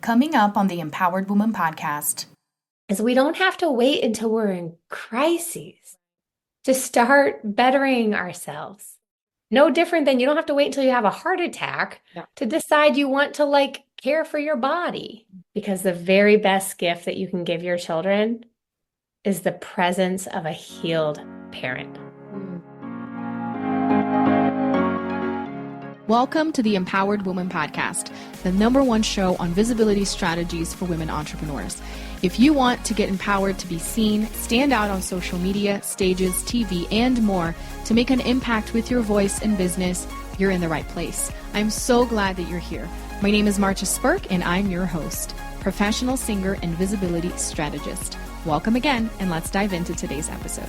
Coming up on the Empowered Woman podcast. Is we don't have to wait until we're in crises to start bettering ourselves. No different than you don't have to wait until you have a heart attack Yeah. to decide you want to care for your body. Because the very best gift that you can give your children is the presence of a healed parent. Welcome to the Empowered Woman podcast, the #1 show on visibility strategies for women entrepreneurs. If you want to get empowered to be seen, stand out on social media, stages, TV, and more to make an impact with your voice and business, you're in the right place. I'm so glad that you're here. My name is Marcia Spurk, and I'm your host, professional singer and visibility strategist. Welcome again, and let's dive into today's episode.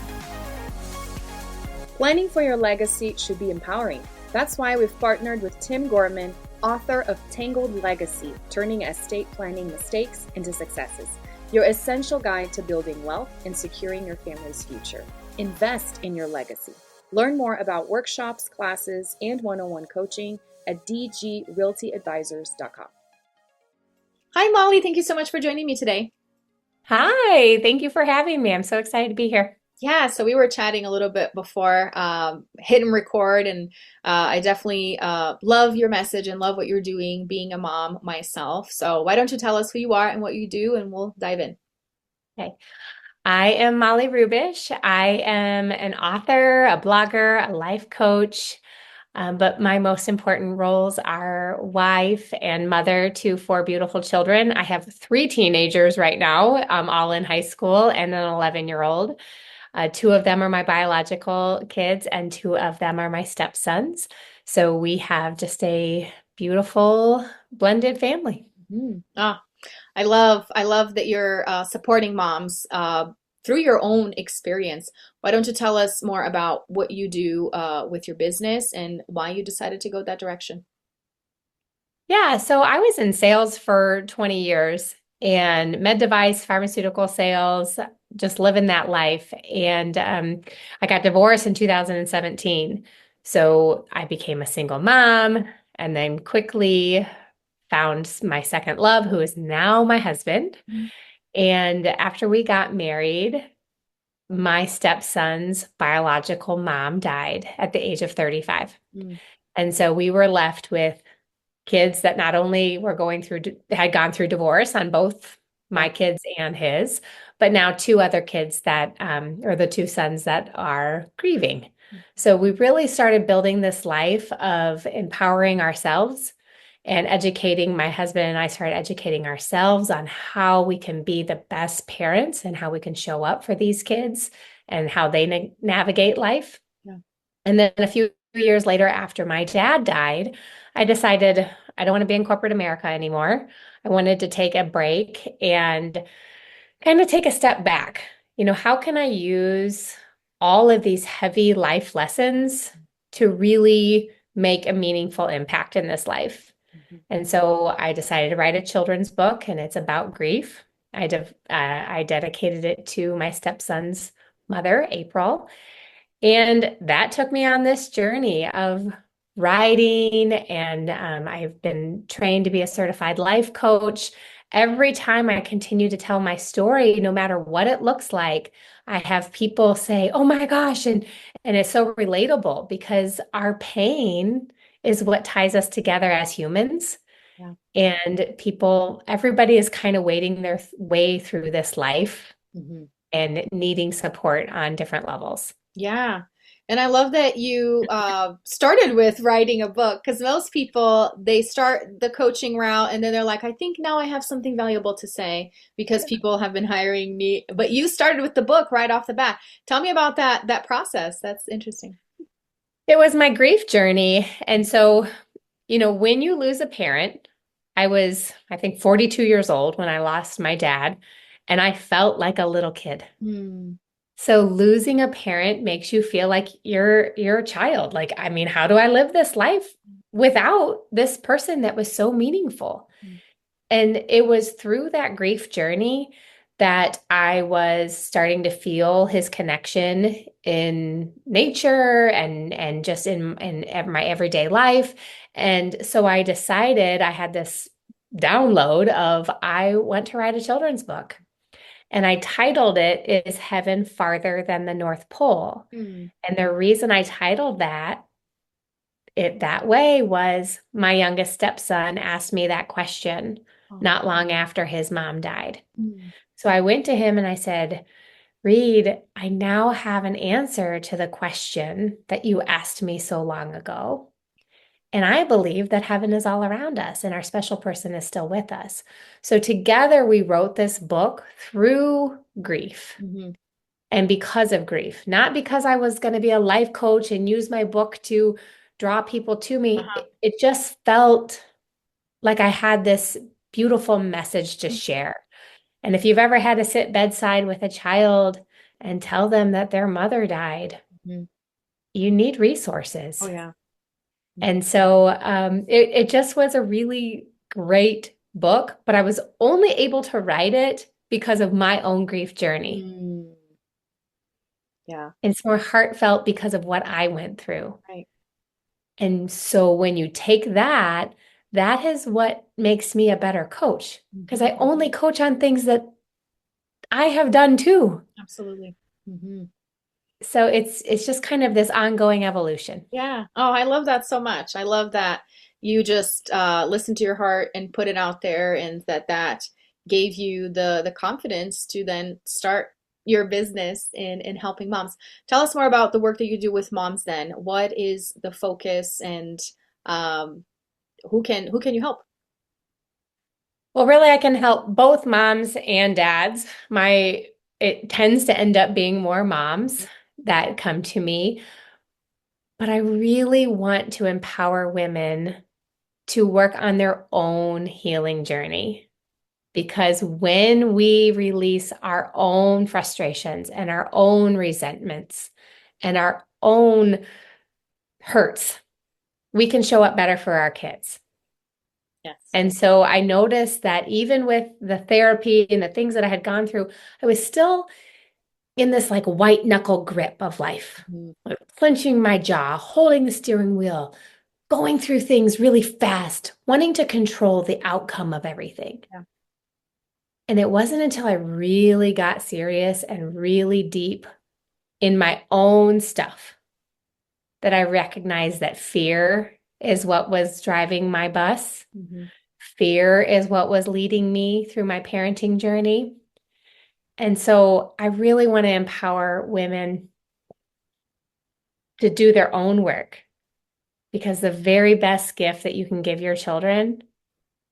Planning for your legacy should be empowering. That's why we've partnered with Tim Gorman, author of Tangled Legacy, Turning Estate Planning Mistakes into Successes, your essential guide to building wealth and securing your family's future. Invest in your legacy. Learn more about workshops, classes, and one-on-one coaching at dgrealtyadvisors.com. Hi, Molly. Thank you so much for joining me today. Hi, thank you for having me. I'm so excited to be here. Yeah, so we were chatting a little bit before hitting record, and I definitely love your message and love what you're doing being a mom myself. So why don't you tell us who you are and what you do, and we'll dive in. Okay. I am Molly Rubesh. I am an author, a blogger, a life coach, but my most important roles are wife and mother to 4 beautiful children. I have 3 teenagers right now, all in high school, and an 11-year-old. 2 of them are my biological kids, and 2 of them are my stepsons. So we have just a beautiful blended family. I love that you're supporting moms through your own experience. Why don't you tell us more about what you do with your business and why you decided to go that direction? Yeah, so I was in sales for 20 years and med device, pharmaceutical sales, just living that life. And I got divorced in 2017. So I became a single mom and then quickly found my second love, who is now my husband. And after we got married, my stepson's biological mom died at the age of 35. And so we were left with kids that not only were had gone through divorce on both my kids and his, but now 2 other kids that are the 2 sons that are grieving. So we really started building this life of empowering ourselves and educating. My husband and I started educating ourselves on how we can be the best parents and how we can show up for these kids and how they navigate life. Yeah. And then a few years later, after my dad died, I decided I don't want to be in corporate America anymore. I wanted to take a break and kind of take a step back. How can I use all of these heavy life lessons to really make a meaningful impact in this life? And so I decided to write a children's book, and it's about grief. I dedicated it to my stepson's mother, April. And that took me on this journey of writing, and I've been trained to be a certified life coach. Every time I continue to tell my story, no matter what it looks like, I have people say, "Oh my gosh," and it's so relatable because our pain is what ties us together as humans. Yeah. And everybody is kind of wading their way through this life and needing support on different levels. Yeah. And I love that you started with writing a book, because most people, they start the coaching route and then they're like, I think now I have something valuable to say because people have been hiring me. But you started with the book right off the bat. Tell me about that process. That's interesting. It was my grief journey. And so, when you lose a parent, I was, I think, 42 years old when I lost my dad, and I felt like a little kid. So losing a parent makes you feel like you're a child. How do I live this life without this person that was so meaningful? And it was through that grief journey that I was starting to feel his connection in nature and just in my everyday life. And so I decided I had this download of I want to write a children's book. And I titled it Is Heaven Farther Than the North Pole? Mm. And the reason I titled it that way was my youngest stepson asked me that question Oh. not long after his mom died. Mm. So I went to him and I said, Reed, I now have an answer to the question that you asked me so long ago. And I believe that heaven is all around us and our special person is still with us. So together we wrote this book through grief Mm-hmm. and because of grief, not because I was going to be a life coach and use my book to draw people to me. Uh-huh. It just felt like I had this beautiful message to share. And if you've ever had to sit bedside with a child and tell them that their mother died, Mm-hmm. you need resources. Oh, yeah. And so it just was a really great book, but I was only able to write it because of my own grief journey. Mm. Yeah. It's more heartfelt because of what I went through. Right. And so when you take that, that is what makes me a better coach because I only coach on things that I have done too. Absolutely. Mm-hmm. So it's just kind of this ongoing evolution. Yeah. Oh, I love that so much. I love that you just listened to your heart and put it out there, and that gave you the confidence to then start your business in helping moms. Tell us more about the work that you do with moms then. What is the focus, and um, who can you help? Well, really, I can help both moms and dads. It tends to end up being more moms that come to me, but I really want to empower women to work on their own healing journey. Because when we release our own frustrations and our own resentments and our own hurts, we can show up better for our kids. Yes. And so I noticed that even with the therapy and the things that I had gone through, I was still in this like white knuckle grip of life, Mm-hmm. like clenching my jaw, holding the steering wheel, going through things really fast, wanting to control the outcome of everything. Yeah. And it wasn't until I really got serious and really deep in my own stuff that I recognized that fear is what was driving my bus. Mm-hmm. Fear is what was leading me through my parenting journey. And so I really want to empower women to do their own work because the very best gift that you can give your children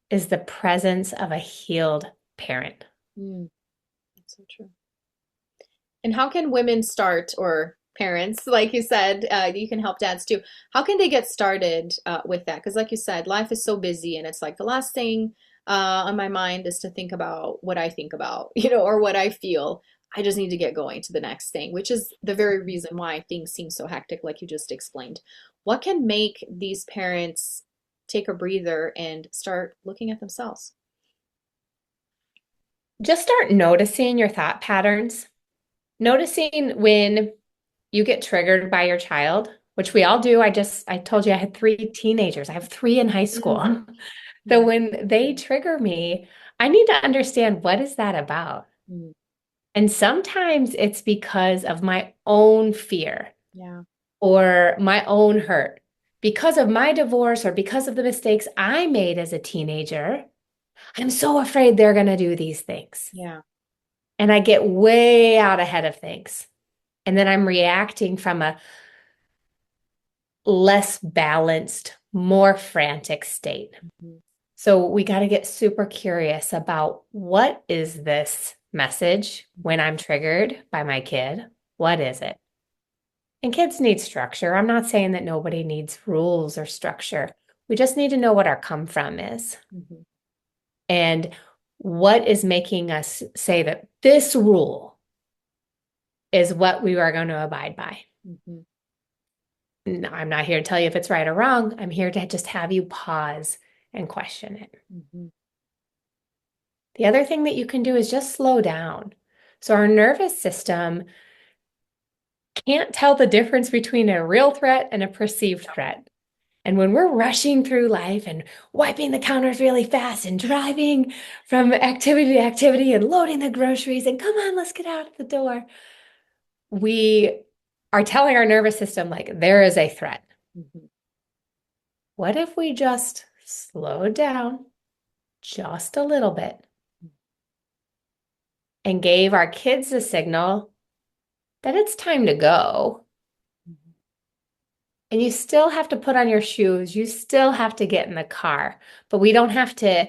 is the presence of a healed parent. Mm. That's so true. And how can women start, or parents, like you said, you can help dads too. How can they get started with that? Because, like you said, life is so busy, and it's like the last thing on my mind is to think about what I think about, or what I feel. I just need to get going to the next thing, which is the very reason why things seem so hectic, like you just explained. What can make these parents take a breather and start looking at themselves? Just start noticing your thought patterns, noticing when you get triggered by your child, which we all do. I told you I had three teenagers. I have three in high school. Mm-hmm. So when they trigger me, I need to understand what is that about? Mm-hmm. And sometimes it's because of my own fear Yeah. or my own hurt. Because of my divorce or because of the mistakes I made as a teenager, I'm so afraid they're going to do these things. Yeah. And I get way out ahead of things. And then I'm reacting from a less balanced, more frantic state. Mm-hmm. So we got to get super curious about what is this message when I'm triggered by my kid? What is it? And kids need structure. I'm not saying that nobody needs rules or structure. We just need to know what our come from is Mm-hmm. and what is making us say that this rule is what we are going to abide by. Mm-hmm. No, I'm not here to tell you if it's right or wrong. I'm here to just have you pause and question it. Mm-hmm. The other thing that you can do is just slow down. So our nervous system can't tell the difference between a real threat and a perceived threat. And when we're rushing through life and wiping the counters really fast and driving from activity to activity and loading the groceries and come on, let's get out of the door, we are telling our nervous system, like, there is a threat. Mhm. What if we just slowed down just a little bit and gave our kids a signal that it's time to go? And you still have to put on your shoes. You still have to get in the car, but we don't have to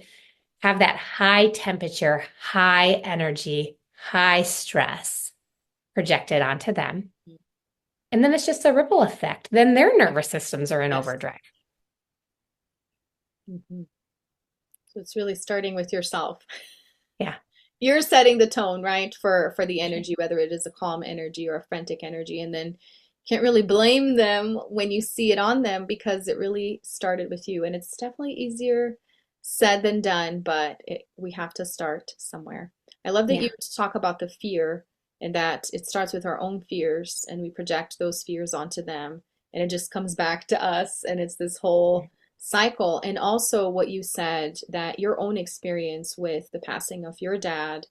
have that high temperature, high energy, high stress projected onto them. And then it's just a ripple effect. Then their nervous systems are in Yes. overdrive. Mhm. So it's really starting with yourself. Yeah. You're setting the tone, right, for the energy, whether it is a calm energy or a frantic energy, and then can't really blame them when you see it on them because it really started with you. And it's definitely easier said than done, but we have to start somewhere. I love that Yeah. you talk about the fear and that it starts with our own fears and we project those fears onto them and it just comes back to us and it's this whole cycle. And also what you said that your own experience with the passing of your dad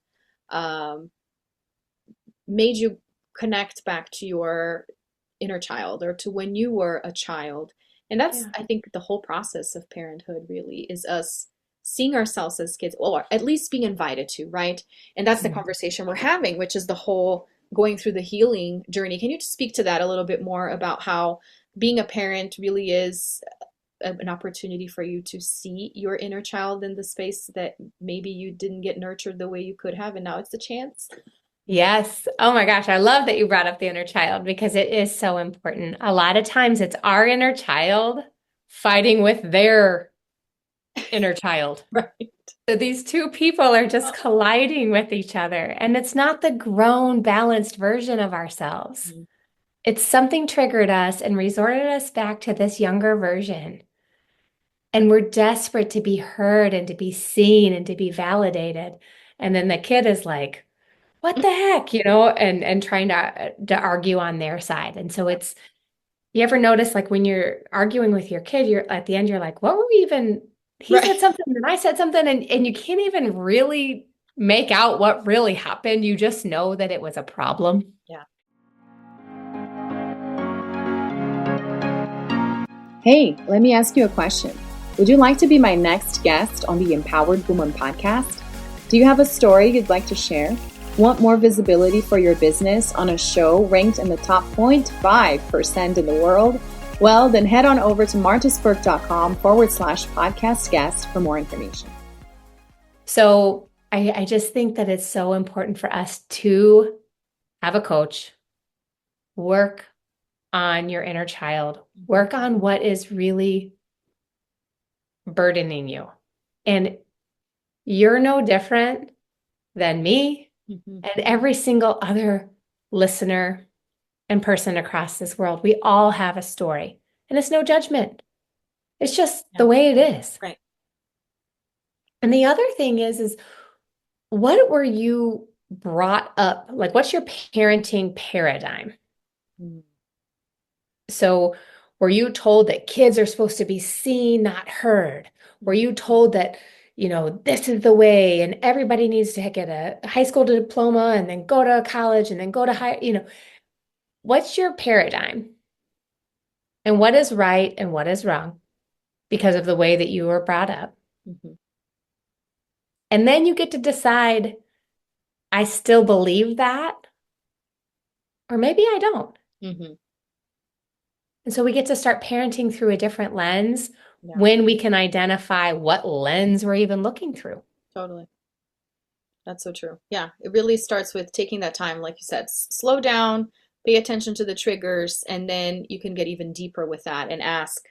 um, made you connect back to your inner child or to when you were a child. And that's, Yeah. I think, the whole process of parenthood really is us seeing ourselves as kids, or at least being invited to, right? And that's the Mhm. conversation we're having, which is the whole going through the healing journey. Can you just speak to that a little bit more about how being a parent really is an opportunity for you to see your inner child in the space that maybe you didn't get nurtured the way you could have, and now it's a chance? Yes. Oh my gosh. I love that you brought up the inner child because it is so important. A lot of times it's our inner child fighting with their inner child. Right. So these two people are just colliding with each other, and it's not the grown, balanced version of ourselves. Mhm. It's something triggered us and resorted us back to this younger version. And we're desperate to be heard and to be seen and to be validated. And then the kid is like, what the heck, and trying to argue on their side. And so it's, you ever notice like when you're arguing with your kid, you're at the end, you're like, what were we even, he Right. said something and I said something, and you can't even really make out what really happened. You just know that it was a problem. Yeah. Hey, let me ask you a question. Would you like to be my next guest on the Empowered Woman podcast? Do you have a story you'd like to share? Want more visibility for your business on a show ranked in the top 0.5% in the world? Well, then head on over to martasburke.com/podcast guest for more information. So I just think that it's so important for us to have a coach, work on your inner child, work on what is really burdening you. And you're no different than me Mhm. and every single other listener and person across this world. We all have a story, and it's no judgment. It's just the Yeah. way it is. Right. And the other thing is what were you brought up? Like, what's your parenting paradigm? Mm. So, were you told that kids are supposed to be seen, not heard? Were you told that, this is the way and everybody needs to get a high school diploma and then go to college and then go to what's your paradigm? And what is right and what is wrong because of the way that you were brought up? Mhm. And then you get to decide, I still believe that, or maybe I don't. Mhm. And so we get to start parenting through a different lens Yeah, when we can identify what lens we're even looking through. totally. That's so true. Yeah, it really starts with taking that time, like you said, slow down, pay attention to the triggers, and then you can get even deeper with that and ask,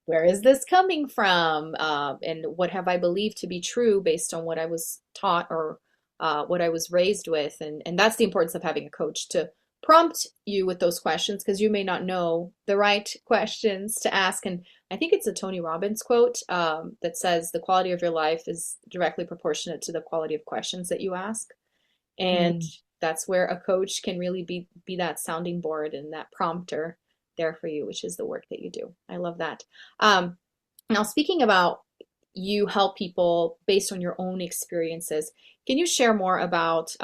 where is this coming from? And what have I believed to be true based on what I was taught or what I was raised with? And that's the importance of having a coach to prompt you with those questions because you may not know the right questions to ask. And I think it's a Tony Robbins quote that says the quality of your life is directly proportionate to the quality of questions that you ask. And that's where a coach can really be that sounding board and that prompter there for you, which is the work that you do. I love that. Now, speaking about you help people based on your own experiences, can you share more about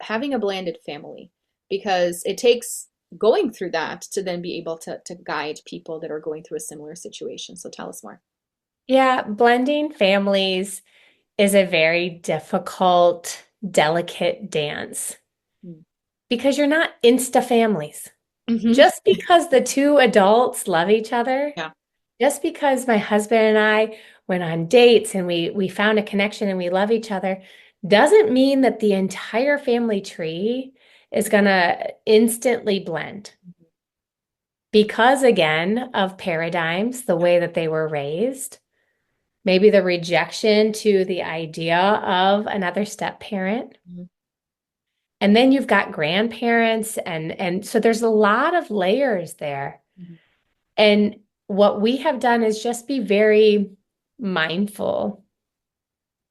having a blended family? Because it takes going through that to then be able to guide people that are going through a similar situation. So tell us more. Yeah, blending families is a very difficult, delicate dance because you're not insta families. Mm-hmm. Just because the two adults love each other, Yeah. just because my husband and I went on dates and we found a connection and we love each other, doesn't mean that the entire family tree is going to instantly blend. Because again, of paradigms, the way that they were raised, maybe the rejection to the idea of another step parent. Mm-hmm. And then you've got grandparents and so there's a lot of layers there. Mm-hmm. And what we have done is just be very mindful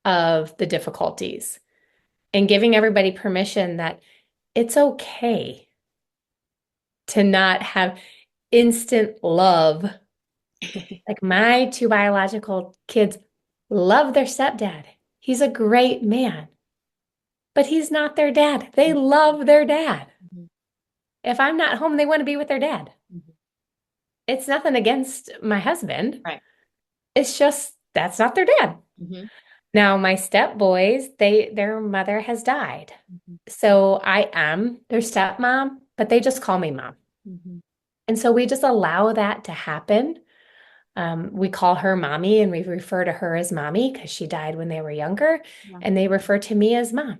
of the difficulties and giving everybody permission that it's okay to not have instant love. Like my two biological kids love their stepdad. He's a great man, but he's not their dad. They love their dad. Mm-hmm. If I'm not home, they want to be with their dad. Mm-hmm. It's nothing against my husband. Right. It's just that's not their dad. Mm-hmm. Now, my step boys, their mother has died. Mm-hmm. So I am their stepmom, but they just call me mom. Mm-hmm. And so we just allow that to happen. We call her mommy and we refer to her as mommy because she died when they were younger, Yeah. and they refer to me as mom.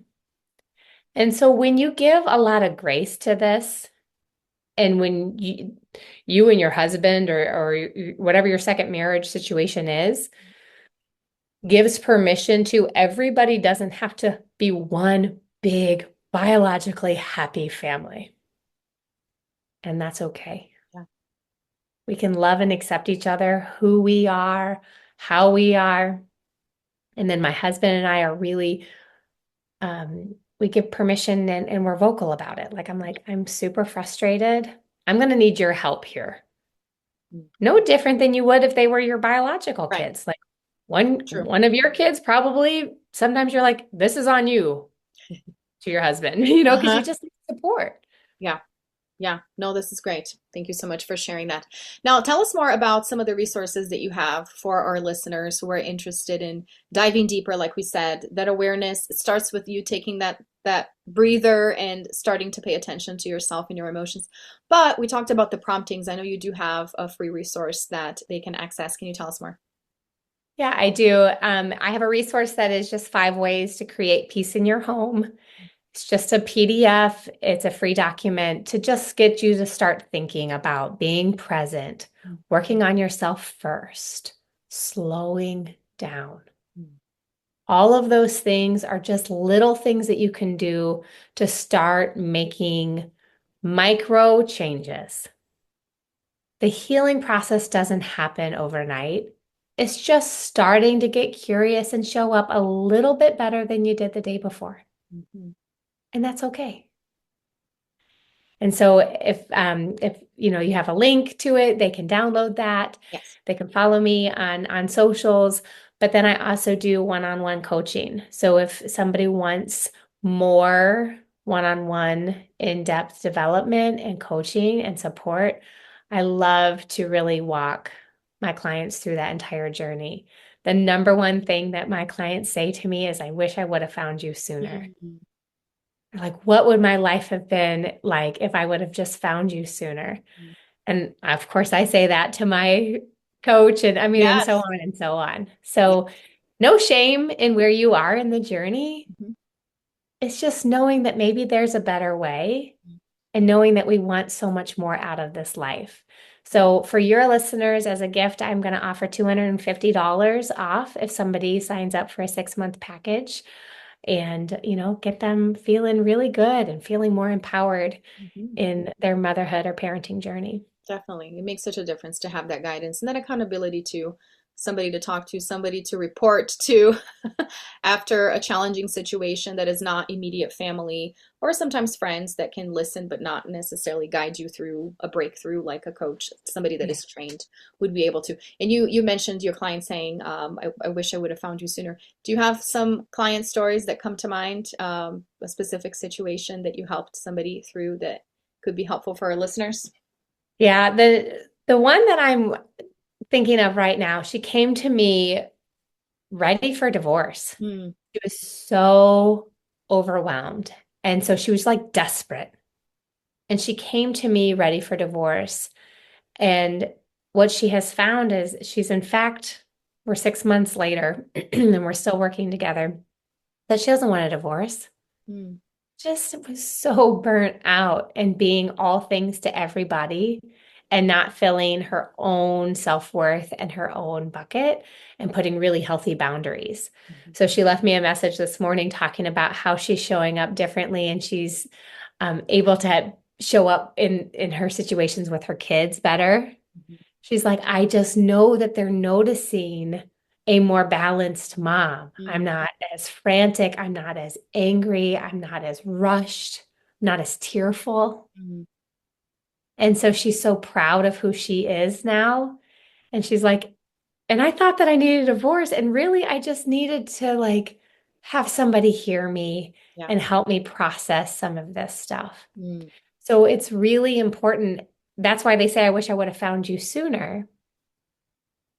And so when you give a lot of grace to this, and when you and your husband or whatever your second marriage situation is, gives permission to everybody doesn't have to be one big biologically happy family. And that's okay. Yeah. We can love and accept each other, who we are, how we are. And then my husband and I are really, we give permission and we're vocal about it. Like, I'm super frustrated. I'm going to need your help here. No different than you would if they were your biological Right. kids. Like True. one of your kids probably, sometimes you're like, this is on you to your husband, because Uh-huh. you just need support. Yeah. Yeah. No, this is great. Thank you so much for sharing that. Now, tell us more about some of the resources that you have for our listeners who are interested in diving deeper. Like we said, that awareness, it starts with you taking that breather and starting to pay attention to yourself and your emotions. But we talked about the promptings. I know you do have a free resource that they can access. Can you tell us more? Yeah, I do. I have a resource that is just 5 ways to create peace in your home. It's just a PDF. It's a free document to just get you to start thinking about being present, working on yourself first, slowing down. All of those things are just little things that you can do to start making micro changes. The healing process doesn't happen overnight. It's just starting to get curious and show up a little bit better than you did the day before. Mm-hmm. And that's okay. And so if you have a link to it, they can download that. Yes. They can follow me on socials. But then I also do one-on-one coaching. So if somebody wants more one-on-one in-depth development and coaching and support, I love to really walk my clients through that entire journey. The number one thing that my clients say to me is, I wish I would have found you sooner. Mm-hmm. Like, what would my life have been like if I would have just found you sooner? Mm-hmm. And of course, I say that to my coach and and Yes. so on and so on. So no shame in where you are in the journey. Mm-hmm. It's just knowing that maybe there's a better way and knowing that we want so much more out of this life. So for your listeners, as a gift, I'm going to offer $250 off if somebody signs up for a 6-month package. And, get them feeling really good and feeling more empowered Mm-hmm. in their motherhood or parenting journey. Definitely. It makes such a difference to have that guidance and that accountability too, somebody to talk to, somebody to report to after a challenging situation that is not immediate family, or sometimes friends that can listen but not necessarily guide you through a breakthrough like a coach, somebody that is trained would be able to. And you mentioned your client saying, I wish I would have found you sooner. Do you have some client stories that come to mind, a specific situation that you helped somebody through that could be helpful for our listeners? Yeah, the one that I'm thinking of right now, she came to me ready for divorce. Mm. She was so overwhelmed. And so she was like desperate. And she came to me ready for divorce. And what she has found is we're 6 months later and we're still working together, that she doesn't want a divorce. Mm. Just was so burnt out and being all things to everybody and not filling her own self-worth and her own bucket and putting really healthy boundaries. So she left me a message this morning talking about how she's showing up differently, and she's able to show up in her situations with her kids better. She's like, I just know that they're noticing a more balanced mom. I'm not as frantic. I'm not as angry. I'm not as rushed. I'm not as tearful. And so she's so proud of who she is now. And she's like, and I thought that I needed a divorce. And really, I just needed to like have somebody hear me and help me process some of this stuff. So it's really important. That's why they say, I wish I would have found you sooner.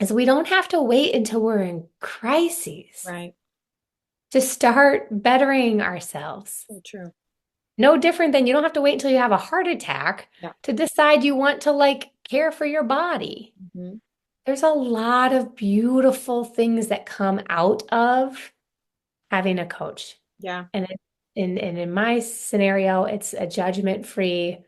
Is we don't have to wait until we're in crises to start bettering ourselves. So true. No different than you don't have to wait until you have a heart attack to decide you want to like care for your body. There's a lot of beautiful things that come out of having a coach. Yeah. And in my scenario, it's a judgment-free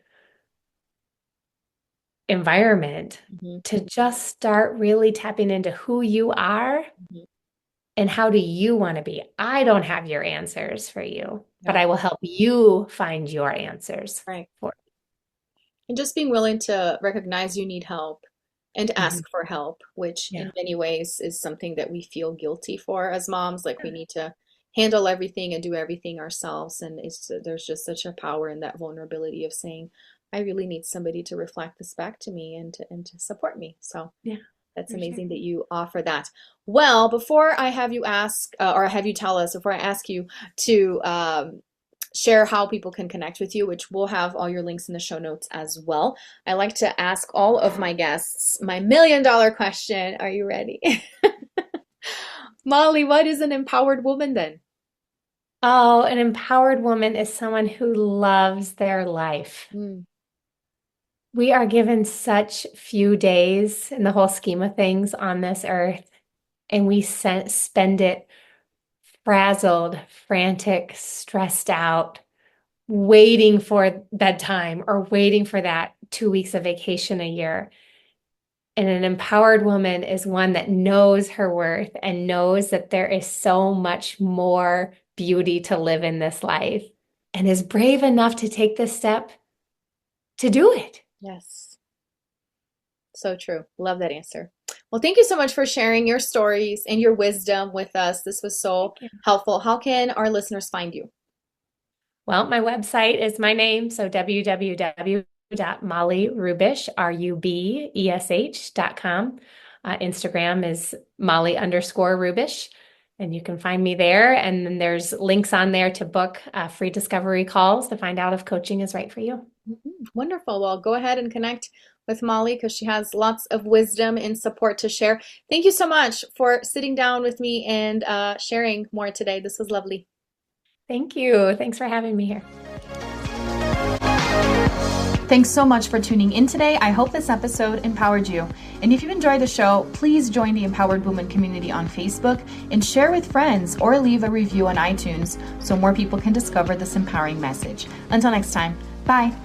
environment to just start really tapping into who you are and how do you want to be. I don't have your answers for you, but I will help you find your answers. And just being willing to recognize you need help and ask for help, which in many ways is something that we feel guilty for as moms. Like we need to handle everything and do everything ourselves. And there's just such a power in that vulnerability of saying, I really need somebody to reflect this back to me and to support me. So that's amazing that you offer that. Well, before I have you ask, or I have you tell us, before I ask you to share how people can connect with you, which we'll have all your links in the show notes as well, I like to ask all of my guests my $1 million question. Are you ready? Molly, what is an empowered woman then? Oh, an empowered woman is someone who loves their life. We are given such few days in the whole scheme of things on this earth, and we spend it frazzled, frantic, stressed out, waiting for bedtime or waiting for that 2 weeks of vacation a year. And an empowered woman is one that knows her worth and knows that there is so much more beauty to live in this life and is brave enough to take this step to do it. Yes. So true. Love that answer. Well, thank you so much for sharing your stories and your wisdom with us. This was so helpful. How can our listeners find you? Well, my website is my name, so www.mollyrubesh, RUBESH.com. Instagram is Molly_Rubesh, and you can find me there. And then there's links on there to book free discovery calls to find out if coaching is right for you. Wonderful. Well, go ahead and connect with Molly because she has lots of wisdom and support to share. Thank you so much for sitting down with me and sharing more today. This was lovely. Thank you. Thanks for having me here. Thanks so much for tuning in today. I hope this episode empowered you. And if you enjoyed the show, please join the Empowered Woman community on Facebook and share with friends or leave a review on iTunes so more people can discover this empowering message. Until next time, bye.